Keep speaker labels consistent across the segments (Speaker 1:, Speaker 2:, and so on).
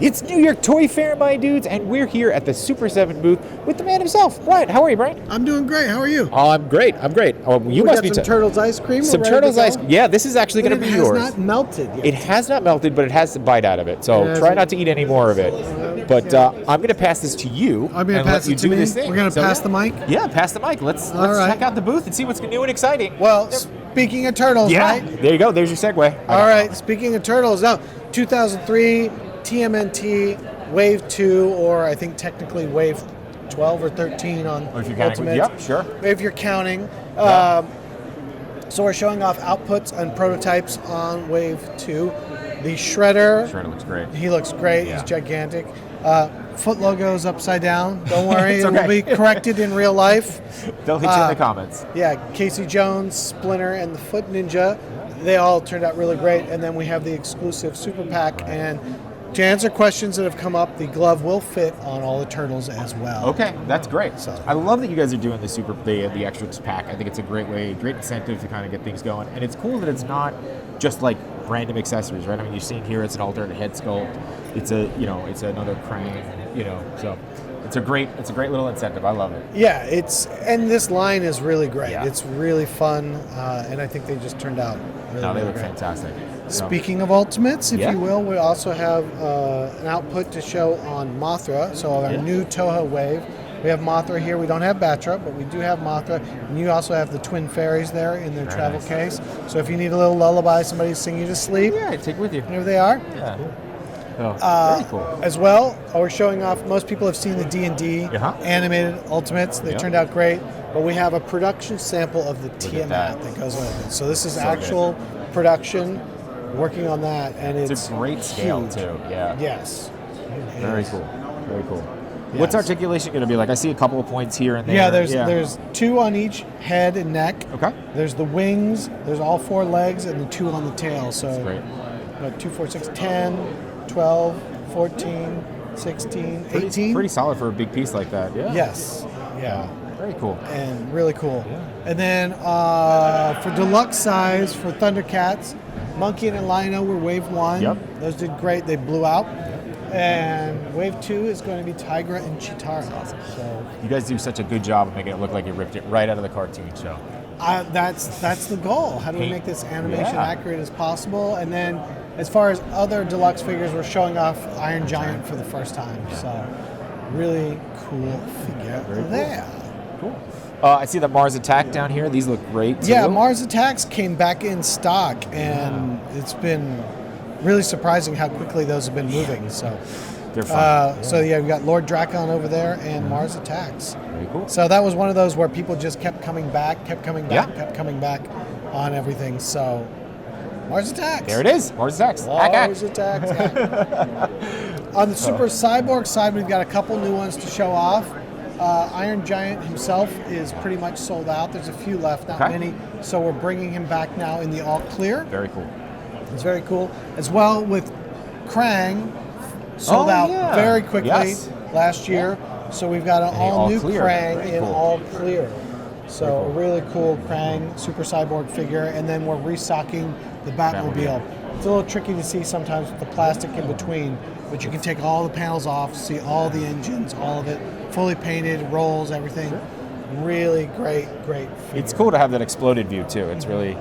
Speaker 1: It's New York Toy Fair, my dudes, and we're here at the Super7 booth with the man himself, Brian. How are you, Brian?
Speaker 2: I'm doing great. How are you?
Speaker 1: Oh, I'm great. Oh, you
Speaker 2: we
Speaker 1: must
Speaker 2: got
Speaker 1: be
Speaker 2: some Turtles ice cream.
Speaker 1: Some Turtles ice. Yeah, this is actually going to be yours.
Speaker 2: It has not melted yet.
Speaker 1: It has not melted, but it has a bite out of it. So try not to eat any more of it. But I'm going to pass this to you.
Speaker 2: I'm going to pass it to me. We're going to pass the mic.
Speaker 1: Yeah, pass the mic. Let's check out the booth and see what's new and exciting.
Speaker 2: Well, speaking of Turtles, right?
Speaker 1: There you go. There's your segue.
Speaker 2: All right. Speaking of Turtles, now 2003 TMNT Wave 2, or I think technically Wave 12 or 13 on Ultimate.
Speaker 1: Yep, sure.
Speaker 2: If you're counting. So we're showing off outputs and prototypes on Wave 2. The Shredder.
Speaker 1: Shredder looks great.
Speaker 2: He looks great.
Speaker 1: Yeah.
Speaker 2: He's gigantic. Foot logo's upside down. Don't worry.
Speaker 1: It's okay.
Speaker 2: It will be corrected in real life.
Speaker 1: They'll hit you in the comments.
Speaker 2: Yeah, Casey Jones, Splinter, and the Foot Ninja. They all turned out really great. And then we have the exclusive Super Pack. And to answer questions that have come up, the glove will fit on all the Turtles as well.
Speaker 1: Okay, that's great. So I love that you guys are doing the extra pack. I think it's a great way, great incentive to kind of get things going. And it's cool that it's not just like random accessories, right? I mean, you're seeing here it's an alternate head sculpt. It's it's another crane, So it's a great little incentive. I love it.
Speaker 2: Yeah, and this line is really great.
Speaker 1: Yeah.
Speaker 2: It's really fun, and I think they just turned out really,
Speaker 1: They look
Speaker 2: great.
Speaker 1: fantastic.
Speaker 2: Speaking of Ultimates, if you will, we also have an output to show on Mothra. So our new Toho Wave. We have Mothra here. We don't have Batra, but we do have Mothra. And you also have the Twin Fairies there in their travel case. So if you need a little lullaby, somebody to sing you to sleep.
Speaker 1: Yeah, take with you.
Speaker 2: There they are.
Speaker 1: Yeah. Oh, very cool.
Speaker 2: As well, we're showing off, most people have seen the D&D animated Ultimates. They turned out great. But we have a production sample of the Tiamat that goes with it. So this is actual production, working on that. And it's
Speaker 1: a great scale,
Speaker 2: huge.
Speaker 1: too. Yeah.
Speaker 2: Yes.
Speaker 1: Very cool. Very cool.
Speaker 2: Yes.
Speaker 1: What's articulation going to be like? I see a couple of points here and there.
Speaker 2: Yeah, there's 2 on each head and neck.
Speaker 1: Okay.
Speaker 2: There's the wings, there's all 4 legs, and the 2 on the tail. So
Speaker 1: that's great.
Speaker 2: 2, 4, 6, 10, 12, 14, 16, 18.
Speaker 1: Pretty solid for a big piece like that. Yeah.
Speaker 2: Yes. Yeah.
Speaker 1: Very cool.
Speaker 2: And really cool.
Speaker 1: Yeah.
Speaker 2: And then for deluxe size, for Thundercats, Monkey and Lino were Wave 1.
Speaker 1: Yep.
Speaker 2: Those did great. They blew out. And Wave 2 is going to be Tigra and Chitara.
Speaker 1: Awesome.
Speaker 2: So
Speaker 1: you guys do such a good job of making it look like you ripped it right out of the cartoon show.
Speaker 2: That's the goal. How do we make this animation accurate as possible? And then as far as other deluxe figures, we're showing off Iron Giant for the first time. Yeah. So really cool figure there.
Speaker 1: Cool. I see the Mars Attack down here. These look great too.
Speaker 2: Yeah, Mars Attacks came back in stock, and it's been really surprising how quickly those have been moving. So
Speaker 1: they're fun.
Speaker 2: So we've got Lord Drakon over there and Mars Attacks.
Speaker 1: Very cool.
Speaker 2: So that was one of those where people just kept coming back on everything. So Mars Attacks.
Speaker 1: There it is. Mars Attacks.
Speaker 2: Mars Attacks. On the Super Cyborg side, we've got a couple new ones to show off. Iron Giant himself is pretty much sold out. There's a few left, not many. So we're bringing him back now in the all clear.
Speaker 1: Very cool.
Speaker 2: It's very cool. As well with Krang, sold out very quickly last year. So we've got an all-new Krang in all clear. So a really cool Krang Super Cyborg figure. And then we're restocking the Batmobile. It's a little tricky to see sometimes with the plastic in between, but you can take all the panels off, see all the engines, all of it, fully painted, rolls, everything. Really great figure.
Speaker 1: It's cool to have that exploded view too. It's really,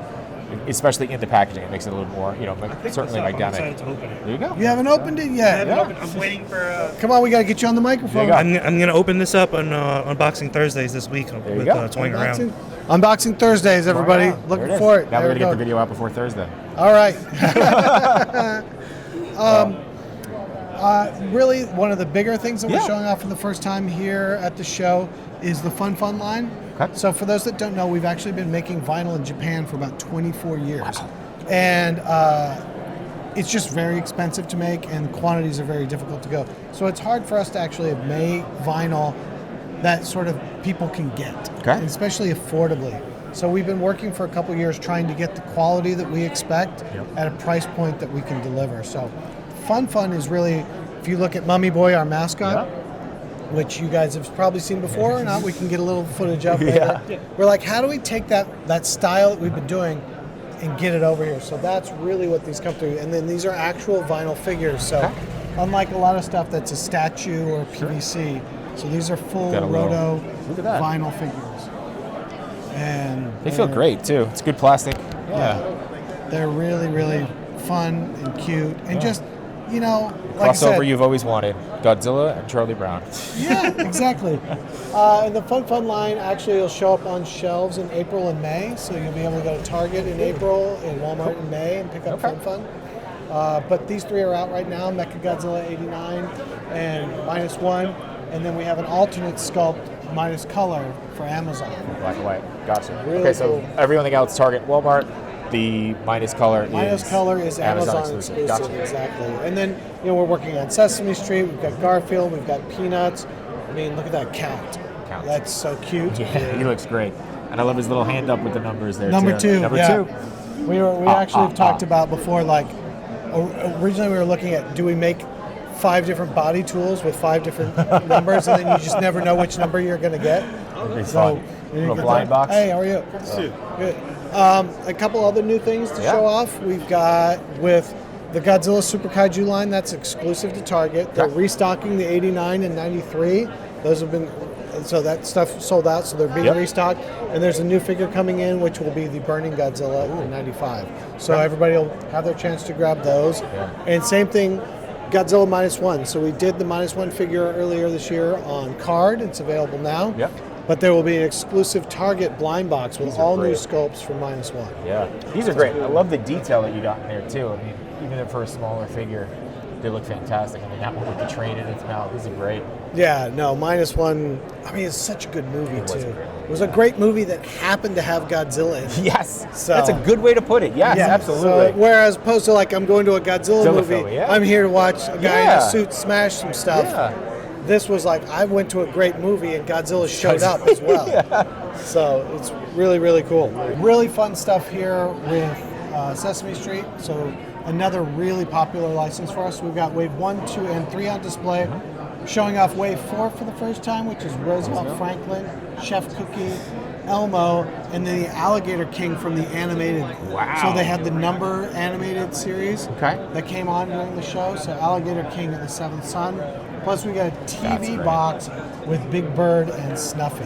Speaker 1: especially in the packaging, it makes it a little more, certainly dynamic. There you go.
Speaker 2: You haven't opened it yet.
Speaker 3: I'm waiting for.
Speaker 2: Come on, we gotta get you on the microphone.
Speaker 3: I'm gonna open this up on Unboxing Thursdays this week with toying around.
Speaker 2: Unboxing Thursdays, everybody.
Speaker 1: Wow.
Speaker 2: Looking for it.
Speaker 1: Now we're gonna get the video out before Thursday.
Speaker 2: All right. Really, one of the bigger things that we're showing off for the first time here at the show is the Fun line.
Speaker 1: Okay.
Speaker 2: So for those that don't know, we've actually been making vinyl in Japan for about 24 years. Wow. And it's just very expensive to make, and quantities are very difficult to go. So it's hard for us to actually make vinyl that sort of people can get, and especially affordably. So we've been working for a couple years trying to get the quality that we expect at a price point that we can deliver. So Fun is really, if you look at Mummy Boy, our mascot, which you guys have probably seen before or not, we can get a little footage of later. We're like, how do we take that style that we've been doing and get it over here? So that's really what these come through. And then these are actual vinyl figures. So unlike a lot of stuff that's a statue or PVC. So these are full
Speaker 1: Got a little-
Speaker 2: roto
Speaker 1: look at that.
Speaker 2: vinyl figures. And
Speaker 1: They feel great too. It's good plastic. Yeah.
Speaker 2: they're really, really fun and cute. And just, you know, like I
Speaker 1: Crossover
Speaker 2: said,
Speaker 1: you've always wanted. Godzilla and Charlie Brown.
Speaker 2: yeah, exactly. And the Fun line actually will show up on shelves in April and May, so you'll be able to go to Target in April and Walmart in May and pick up Fun. But these three are out right now: Mechagodzilla 89 and -1, and then we have an alternate sculpt minus color for Amazon.
Speaker 1: Black and white. Gotcha.
Speaker 2: Really
Speaker 1: okay, so
Speaker 2: cool.
Speaker 1: everything else Target, Walmart. The minus color
Speaker 2: is Amazon exclusive.
Speaker 1: Gotcha.
Speaker 2: Exactly. And then, you know, we're working on Sesame Street. We've got Garfield. We've got Peanuts. I mean, look at that count. That's so cute.
Speaker 1: Yeah, he looks great. And I love his little hand up with the numbers there.
Speaker 2: Number
Speaker 1: too.
Speaker 2: two.
Speaker 1: Number
Speaker 2: yeah.
Speaker 1: two.
Speaker 2: We actually have talked about before, like, originally we were looking at, do we make 5 different body tools with 5 different numbers, and then you just never know which number you're going to get.
Speaker 1: That'd be
Speaker 2: So,
Speaker 1: fun. Little blind box.
Speaker 2: Hey, how are you? Good. A couple other new things to show off. We've got with the Godzilla Super Kaiju line, that's exclusive to Target. They're restocking the 89 and 93. Those have been, so that stuff sold out, so they're being restocked. And there's a new figure coming in, which will be the Burning Godzilla in 95. So everybody will have their chance to grab those. And same thing, Godzilla -1. So we did the -1 figure earlier this year on card. It's available now.
Speaker 1: Yep.
Speaker 2: But there will be an exclusive Target blind box with all new
Speaker 1: great.
Speaker 2: sculpts for -1.
Speaker 1: Yeah, these are great. I love the detail that you got in there too. I mean, even for a smaller figure, they look fantastic. I mean, that one with the train in its mouth, these are great.
Speaker 2: Yeah, no, -1. I mean, it's such a good movie too. It was a great movie that happened to have Godzilla in it.
Speaker 1: Yes,
Speaker 2: So-
Speaker 1: that's a good way to put it. Yes, absolutely.
Speaker 2: So, whereas opposed to like I'm going to a Godzilla movie,
Speaker 1: film, yeah.
Speaker 2: I'm here to watch a guy in
Speaker 1: Yeah.
Speaker 2: a suit smash some stuff.
Speaker 1: Yeah.
Speaker 2: This was like I went to a great movie and Godzilla showed up as well. So it's really, really cool. Really fun stuff here with Sesame Street. So another really popular license for us. We've got Wave 1, 2, and 3 on display. Showing off Wave 4 for the first time, which is Roosevelt Franklin, Chef Cookie, Elmo, and then the Alligator King from the animated.
Speaker 1: Wow.
Speaker 2: So they had the Number animated series that came on during the show. So Alligator King of the Seventh Son. Plus we got a TV box with Big Bird and Snuffy.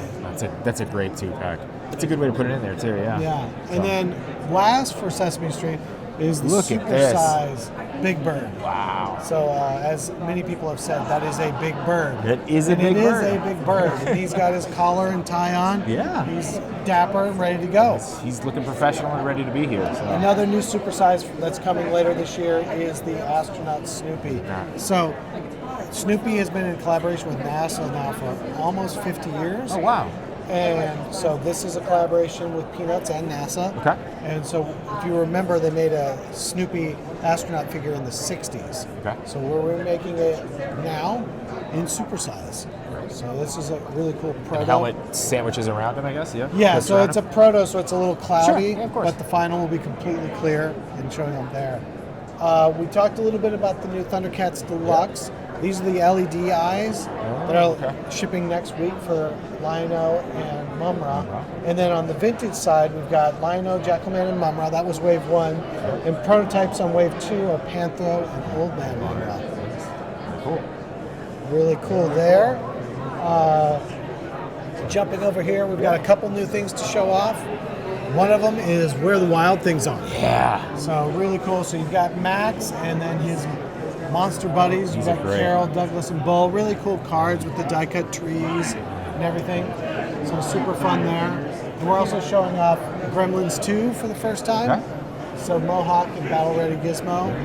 Speaker 1: That's a great 2-pack. That's a good way to put it in there too. Yeah.
Speaker 2: Yeah. And then last for Sesame Street is the
Speaker 1: Look at this.
Speaker 2: super-size Big Bird.
Speaker 1: Wow.
Speaker 2: So as many people have said, that is a big bird.
Speaker 1: It is a
Speaker 2: And
Speaker 1: big bird.
Speaker 2: It is a big bird. And he's got his collar and tie on.
Speaker 1: Yeah.
Speaker 2: He's dapper and ready to go.
Speaker 1: He's looking professional and ready to be here. So.
Speaker 2: Another new supersize that's coming later this year is the astronaut Snoopy. So Snoopy has been in collaboration with NASA now for almost 50 years.
Speaker 1: Oh wow.
Speaker 2: And so this is a collaboration with Peanuts and NASA.
Speaker 1: Okay.
Speaker 2: And so if you remember, they made a Snoopy astronaut figure in the 60s.
Speaker 1: Okay.
Speaker 2: So we're making it now in supersize. So this is a really cool proto.
Speaker 1: And helmet sandwiches around him, I guess. Yeah.
Speaker 2: Yeah,
Speaker 1: That's
Speaker 2: so
Speaker 1: around
Speaker 2: it's a
Speaker 1: him?
Speaker 2: proto, so it's a little cloudy,
Speaker 1: Sure, yeah, of course.
Speaker 2: but the final will be completely clear and showing up there. We talked a little bit about the new Thundercats Deluxe. These are the LED eyes that are shipping next week for Lion-O and Mumra. And then on the vintage side, we've got Lion-O, Jackalman, and Mumra. That was Wave 1. And prototypes on Wave 2 are Pantho and Old Man Mumra.
Speaker 1: Cool.
Speaker 2: Really cool there. Jumping over here, we've got a couple new things to show off. One of them is Where the Wild Things Are.
Speaker 1: Yeah.
Speaker 2: So really cool. So you've got Max and then his monster buddies. You've got Carol, Douglas, and Bull. Really cool cards with the die-cut trees and everything. So super fun there. And we're also showing off Gremlins 2 for the first time.
Speaker 1: Okay.
Speaker 2: So Mohawk and Battle Ready Gizmo.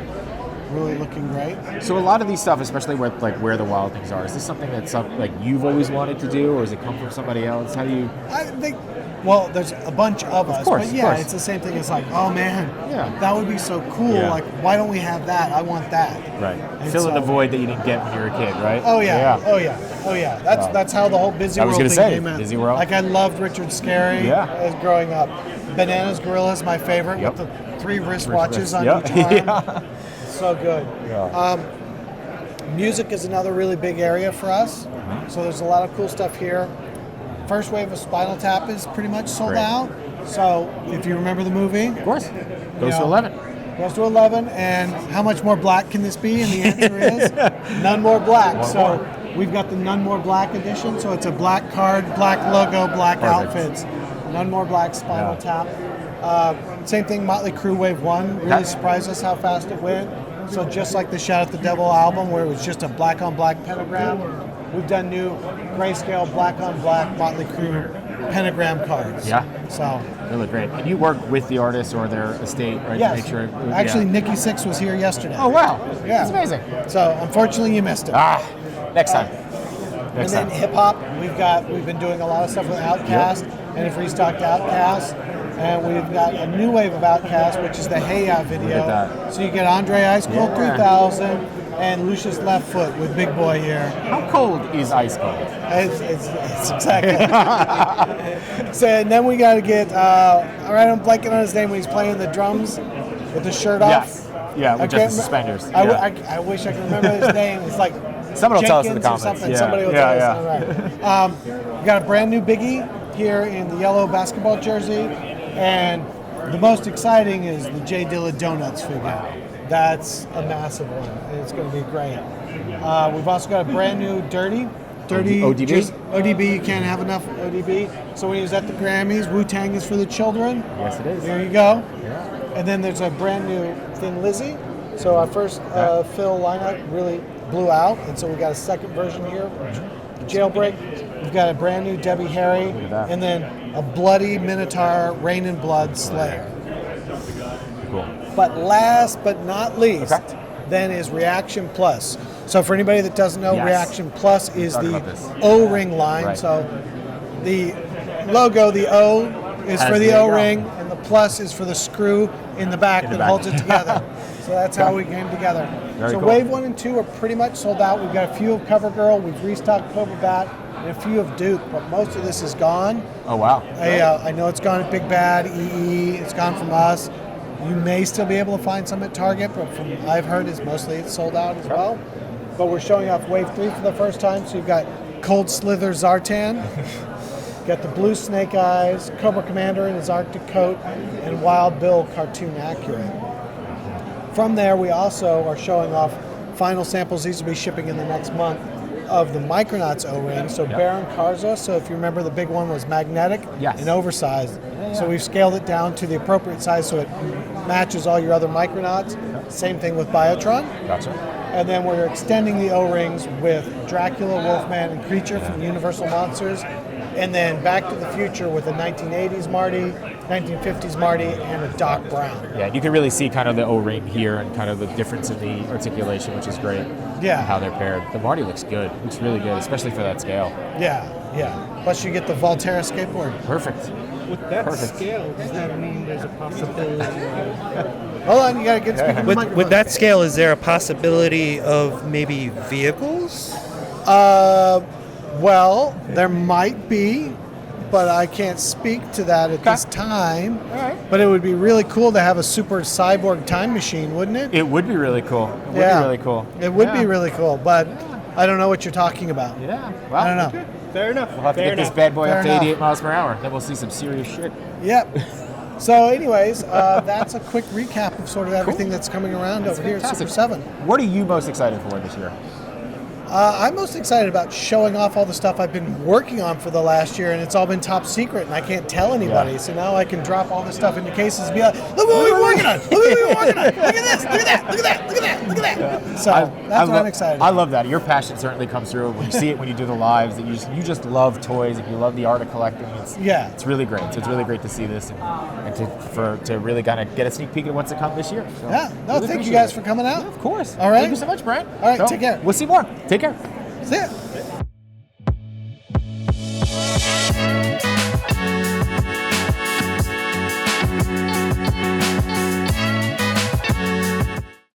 Speaker 2: Really looking great.
Speaker 1: So a lot of these stuff, especially with like Where the Wild Things Are, is this something that's like you've always wanted to do, or does it come from somebody else? How do you?
Speaker 2: I think, well, there's a bunch of us,
Speaker 1: course,
Speaker 2: but
Speaker 1: of
Speaker 2: yeah,
Speaker 1: course.
Speaker 2: it's the same thing. It's like, oh man,
Speaker 1: Yeah.
Speaker 2: that would be so cool.
Speaker 1: Yeah.
Speaker 2: Like, why don't we have that? I want that.
Speaker 1: Right.
Speaker 2: And
Speaker 1: Fill in the
Speaker 2: so-
Speaker 1: void that you didn't get when you were a kid, right?
Speaker 2: Oh yeah. Oh yeah. Oh yeah. That's how the whole Busy
Speaker 1: I was
Speaker 2: World
Speaker 1: gonna
Speaker 2: thing
Speaker 1: say,
Speaker 2: came out.
Speaker 1: Busy World.
Speaker 2: Like I loved Richard Scarry as growing up. Bananas Gorillas, my favorite, with the 3 wristwatches on each arm.
Speaker 1: Yeah.
Speaker 2: So good.
Speaker 1: Yeah.
Speaker 2: Music is another really big area for us. So there's a lot of cool stuff here. First wave of Spinal Tap is pretty much sold
Speaker 1: Great.
Speaker 2: out. So if you remember the movie,
Speaker 1: Of course. Goes to 11.
Speaker 2: Goes to 11, and how much more black can this be? And the answer is none more black. So we've got the None More Black edition. So it's a black card, black logo, black outfits. None More Black Spinal Tap. Same thing, Motley Crue Wave 1. Really surprised us how fast it went. So just like the Shout Out the Devil album, where it was just a black on black pentagram, we've done new grayscale black on black Motley Crue pentagram cards.
Speaker 1: Yeah.
Speaker 2: So
Speaker 1: they look great. And you work with the artist or their estate, right?
Speaker 2: Yes.
Speaker 1: To make sure.
Speaker 2: Actually, Nikki Sixx was here yesterday.
Speaker 1: Oh wow.
Speaker 2: Yeah.
Speaker 1: That's amazing.
Speaker 2: So unfortunately, you missed it.
Speaker 1: Next time.
Speaker 2: And then hip hop, we've been doing a lot of stuff with Outkast, and have restocked Outkast, and we've got a new wave of Outkast, which is the Hey Ya video. So you get Andre Ice Cold 3000 and Lucius Left Foot with Big Boy here.
Speaker 1: How cold is Ice Cold?
Speaker 2: It's exactly. So and then we got to get. All right, I'm blanking on his name when he's playing the drums with the shirt off.
Speaker 1: Yes. Yeah, with just the suspenders.
Speaker 2: I wish I could remember his name. It's like.
Speaker 1: Someone will tell us in the
Speaker 2: Jenkins
Speaker 1: comments.
Speaker 2: Yeah. Somebody will tell us. Right. We got a brand new Biggie here in the yellow basketball jersey, and the most exciting is the J Dilla Donuts figure. That's a massive one, and it's going to be great. We've also got a brand new Dirty
Speaker 1: ODB?
Speaker 2: ODB. You can't have enough ODB. So when he was at the Grammys, Wu-Tang is for the children.
Speaker 1: Yes, it is.
Speaker 2: There you go.
Speaker 1: Yeah.
Speaker 2: And then there's a brand new Thin Lizzy. So our first fill lineup really blew out, and so we got a second version here. Jailbreak. We've got a brand new Debbie Harry, and then a bloody Minotaur Rain and Blood Slayer.
Speaker 1: Cool.
Speaker 2: But last but not least, then is Reaction Plus. So for anybody that doesn't know, Reaction Plus is the O-ring line.
Speaker 1: Right.
Speaker 2: So the logo, the O, is for the O-ring, and the plus is for the screw in the back that holds it together. So that's how we came together.
Speaker 1: Very cool.
Speaker 2: Wave 1 and 2 are pretty much sold out. We've got a few of CoverGirl, we've restocked Cobra Bat, and a few of Duke, but most of this is gone.
Speaker 1: Oh, wow.
Speaker 2: I know it's gone at Big Bad, EE, it's gone from us. You may still be able to find some at Target, but from what I've heard, it's sold out as well. But we're showing off Wave 3 for the first time, so you've got Cold Slither Zartan, got the Blue Snake Eyes, Cobra Commander in his Arctic coat, and Wild Bill cartoon accurate. From there, we also are showing off final samples. These will be shipping in the next month of the Micronauts O-ring. So Baron Karza. So if you remember, the big one was magnetic and oversized. So we've scaled it down to the appropriate size so it matches all your other Micronauts. Same thing with Biotron.
Speaker 1: Gotcha.
Speaker 2: And then we're extending the O-rings with Dracula, Wolfman, and Creature from Universal Monsters. And then Back to the Future with a 1980s Marty, 1950s Marty, and a Doc Brown.
Speaker 1: Yeah, you can really see kind of the O-ring here and kind of the difference in the articulation, which is great.
Speaker 2: Yeah.
Speaker 1: And how they're paired. The Marty looks good. Looks really good, especially for that scale.
Speaker 2: Yeah. Plus you get the Volterra skateboard.
Speaker 1: Perfect.
Speaker 4: With that scale, does that mean there's a possibility?
Speaker 2: Hold on, you gotta get speaking to the microphone.
Speaker 3: With that scale, is there a possibility of maybe vehicles?
Speaker 2: Well, there might be, but I can't speak to that at this time.
Speaker 1: All right.
Speaker 2: But it would be really cool to have a super cyborg time machine, wouldn't it?
Speaker 1: It would be really cool. It would be really cool.
Speaker 2: It would be really cool, but I don't know what you're talking about.
Speaker 1: Yeah. Well,
Speaker 2: I don't know.
Speaker 4: Fair enough.
Speaker 1: We'll have to get this bad boy up to 88 miles per hour. Then we'll see some serious shit.
Speaker 2: Yep. So anyways, that's a quick recap of sort of everything that's coming around over here at Super 7.
Speaker 1: What are you most excited for this year?
Speaker 2: I'm most excited about showing off all the stuff I've been working on for the last year, and it's all been top secret, and I can't tell anybody. So now I can drop all this stuff into cases and be like, look what we're working on! Look what we're working on! Look at this! Look at that! Look at that! Look at that! Look at that! So that's what I'm excited about.
Speaker 1: I love that. Your passion certainly comes through when you see it when you do the lives. That you just love toys and you love the art of collecting. It's really great. So it's really great to see this and to really kind of get a sneak peek at what's to come this year. So
Speaker 2: Thank you guys for coming out.
Speaker 1: Yeah, of course.
Speaker 2: All right.
Speaker 1: Thank you so much, Brian.
Speaker 2: All right, take care.
Speaker 1: We'll see more. Take care.
Speaker 2: See ya.